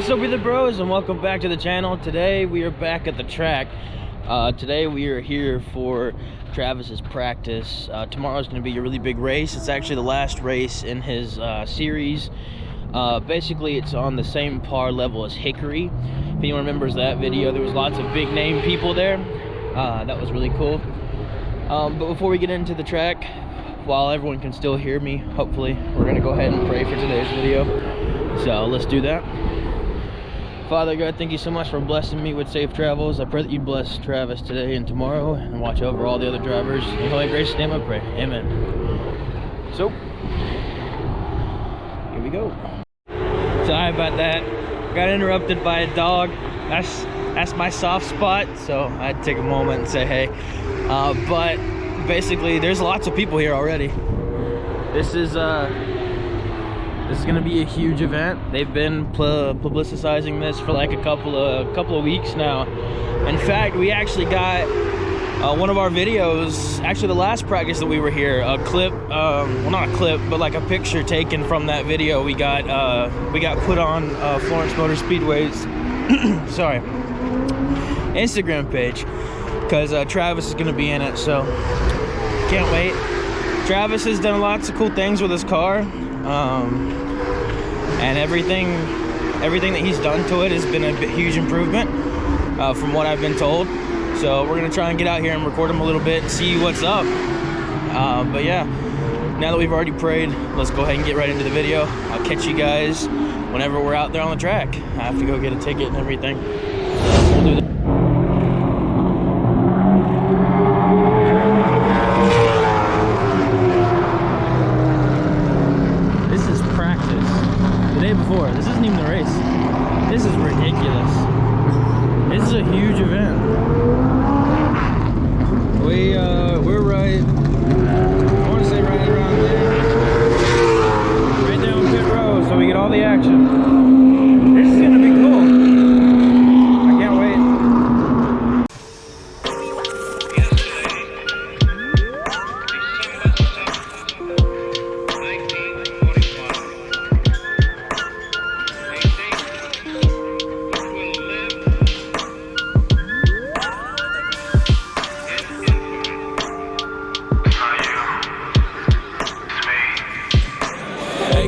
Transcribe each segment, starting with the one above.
What's up with the bros, and welcome back to the channel. Today we are back at the track. Today we are here for Travis's practice. Tomorrow's going to be a really big race. It's actually the last race in his series. Basically it's on the same par level as Hickory. If anyone remembers that video, there was lots of big name people there. That was really cool. But before we get into the track, while everyone can still hear me, hopefully, we're going to go ahead and pray for today's video. So let's do that. Father God, thank you so much for blessing me with safe travels. I pray that you bless Travis today and tomorrow and watch over all the other drivers. In Holy Grace's name I pray. Amen. So, here we go. Sorry about that. Got interrupted by a dog. That's my soft spot, so I had to take a moment and say hey. But basically, there's lots of people here already. This is going to be a huge event. They've been publicizing this for like a couple of weeks now. In fact, we actually got one of our videos, actually the last practice that we were here, a clip, well not a clip, but like a picture taken from that video. We got put on Florence Motor Speedway's sorry, Instagram page, because Travis is going to be in it, so can't wait. Travis has done lots of cool things with his car. And everything that he's done to it has been a huge improvement from what I've been told. So we're gonna try and get out here and record him a little bit and see what's up. But yeah, now that we've already prayed, let's go ahead and get right into the video. I'll catch you guys whenever we're out there on the track. I have to go get a ticket and everything. We'll do that. Before. This isn't even the race. This is ridiculous. This is a huge event. We're right, I want to say right around there. Right down pit road, so we get all the action. This is gonna be cool. I can't wait.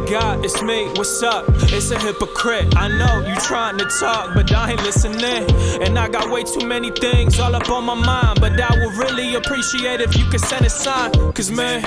God, it's me, what's up? It's a hypocrite. I know you trying to talk, but I ain't listening. And I got way too many things all up on my mind, but I would really appreciate if you could send a sign. Cause man,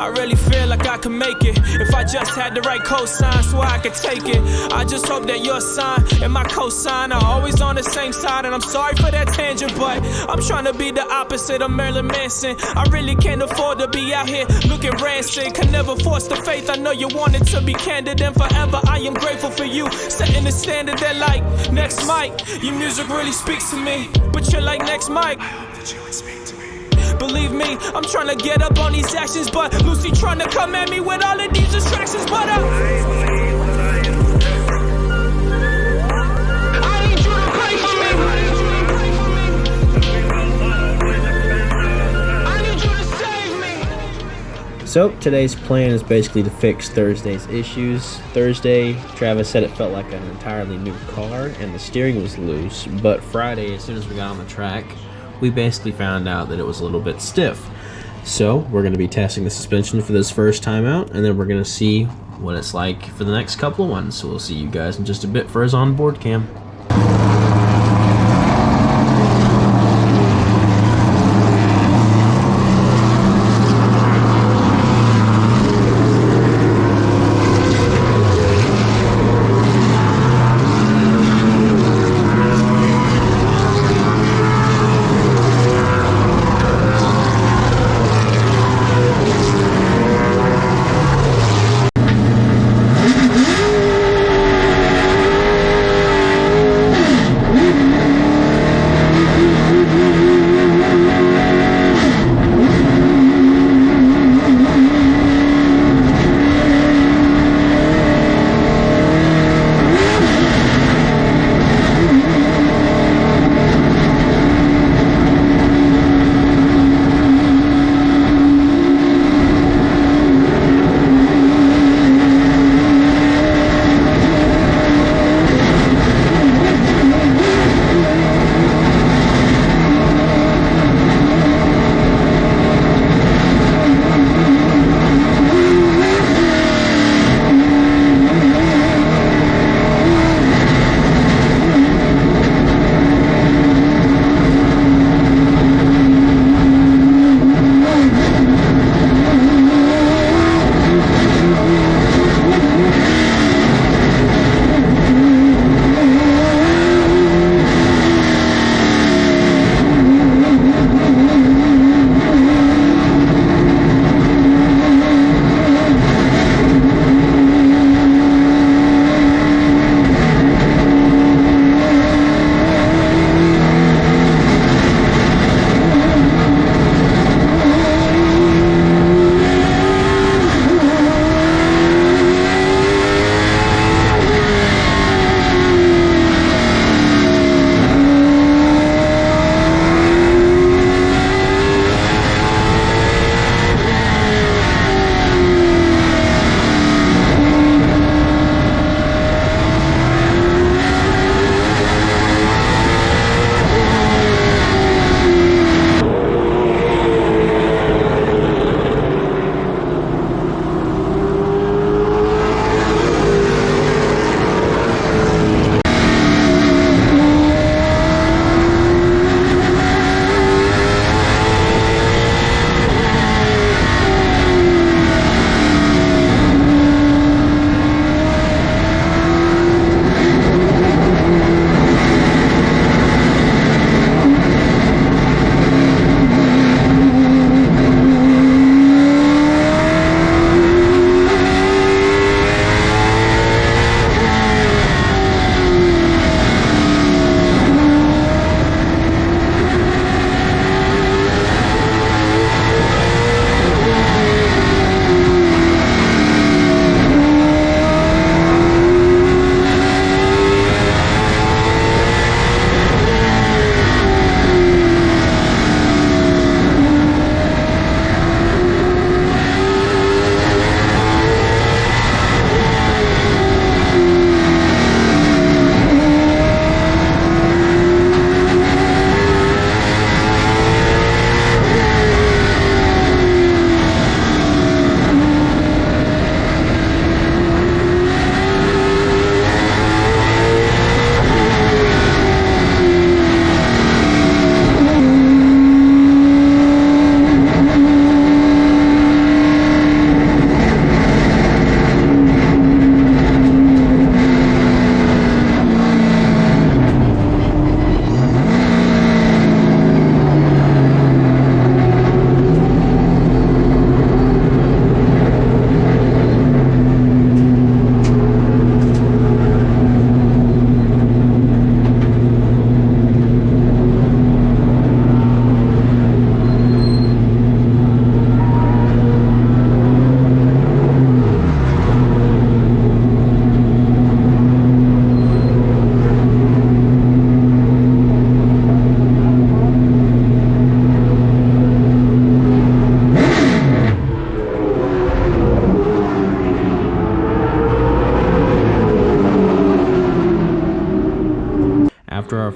I really feel like I can make it if I just had the right cosign so I could take it. I just hope that your sign and my cosign are always on the same side. And I'm sorry for that tangent, but I'm trying to be the opposite of Marilyn Manson. I really can't afford to be out here looking rancid. Can never force the faith. I know you wanted to be candid, and forever I am grateful for you setting the standard that like next Mike. Your music really speaks to me, but you're like next Mike. I hope that you would speak to me. Believe me, I'm trying to get up on these actions, but Lucy trying to come at me with all of these distractions. But I need you to pray for me. I need you to save me. So today's plan is basically to fix Thursday's issues. Thursday, Travis said it felt like an entirely new car and the steering was loose, but Friday, as soon as we got on the track, we basically found out that it was a little bit stiff. So we're going to be testing the suspension for this first time out, and then we're going to see what it's like for the next couple of ones. So we'll see you guys in just a bit for his onboard cam.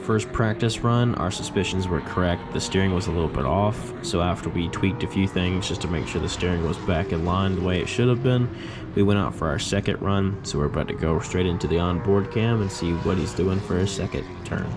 first practice run, our suspicions were correct. The steering was a little bit off, so after we tweaked a few things just to make sure the steering was back in line the way it should have been, we went out for our second run. So we're about to go straight into the onboard cam and see what he's doing for his second turn.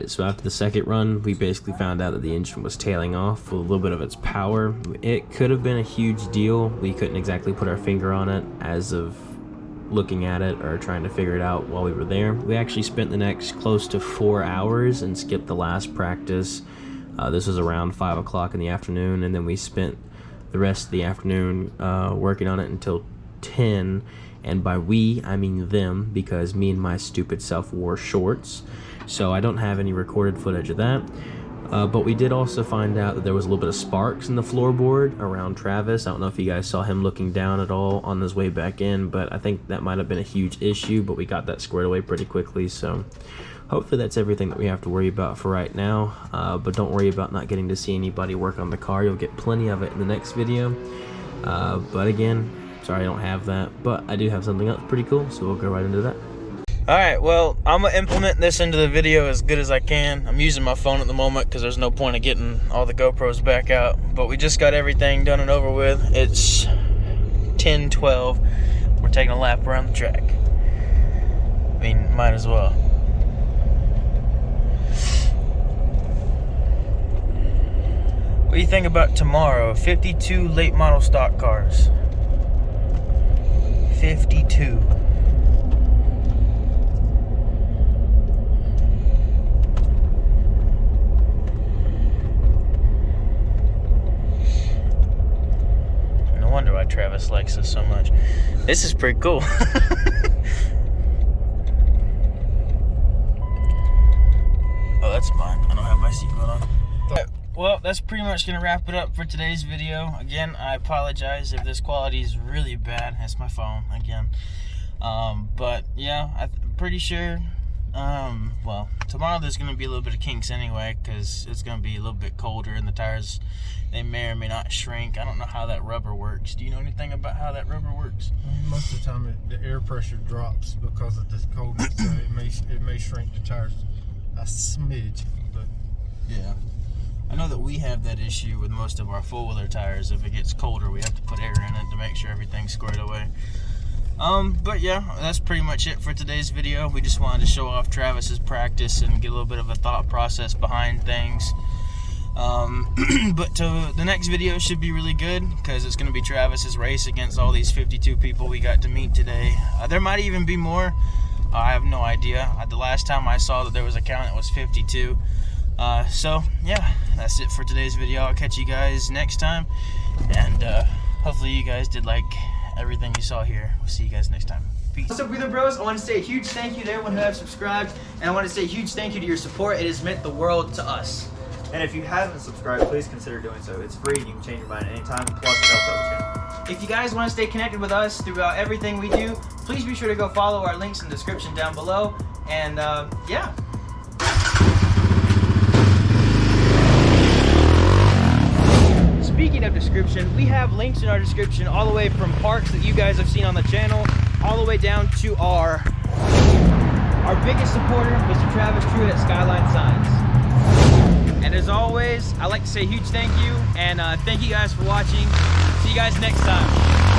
So after the second run, we basically found out that the engine was tailing off with a little bit of its power. It could have been a huge deal. We couldn't exactly put our finger on it as of looking at it or trying to figure it out while we were there. We actually spent the next close to 4 hours and skipped the last practice. This was around 5 o'clock in the afternoon, and then we spent the rest of the afternoon working on it until 10, And by we, I mean them, because me and my stupid self wore shorts. So I don't have any recorded footage of that. But we did also find out that there was a little bit of sparks in the floorboard around Travis. I don't know if you guys saw him looking down at all on his way back in, but I think that might have been a huge issue, but we got that squared away pretty quickly. So hopefully that's everything that we have to worry about for right now. But don't worry about not getting to see anybody work on the car. You'll get plenty of it in the next video. But again, sorry I don't have that, but I do have something else pretty cool, so we'll go right into that. Alright, well, I'm going to implement this into the video as good as I can. I'm using my phone at the moment because there's no point of getting all the GoPros back out. But we just got everything done and over with. It's 10:12. We're taking a lap around the track. I mean, might as well. What do you think about tomorrow? 52 late model stock cars. 52. Wonder why Travis likes this so much. This is pretty cool. Oh, that's mine. I don't have my seatbelt on. Well, that's pretty much gonna wrap it up for today's video. Again, I apologize if this quality is really bad. It's my phone again. But yeah, I'm pretty sure. Well, tomorrow there's gonna be a little bit of kinks anyway, because it's gonna be a little bit colder and the tires, they may or may not shrink. I don't know how that rubber works. Do you know anything about how that rubber works? Most of the time the air pressure drops because of this coldness, so it may shrink the tires a smidge, but yeah. I know that we have that issue with most of our four-wheeler tires. If it gets colder, we have to put air in it to make sure everything's squared away. But yeah, that's pretty much it for today's video. We just wanted to show off Travis's practice and get a little bit of a thought process behind things. But the next video should be really good because it's going to be Travis's race against all these 52 people we got to meet today. There might even be more. I have no idea. The last time I saw that there was a count, it was 52. So yeah, that's it for today's video. I'll catch you guys next time, and hopefully you guys did like everything you saw here. We'll see you guys next time. Peace. What's up, Wheeler Bros? I want to say a huge thank you to everyone who have subscribed, and I want to say a huge thank you to your support. It has meant the world to us. And if you haven't subscribed, please consider doing so. It's free and you can change your mind at any time, plus it helps out the channel. If you guys want to stay connected with us throughout everything we do, please be sure to go follow our links in the description down below. And yeah. Speaking of description, we have links in our description all the way from parks that you guys have seen on the channel, all the way down to our biggest supporter, Mr. Travis Truett at Skyline Signs. And as always, I'd like to say a huge thank you, and thank you guys for watching. See you guys next time.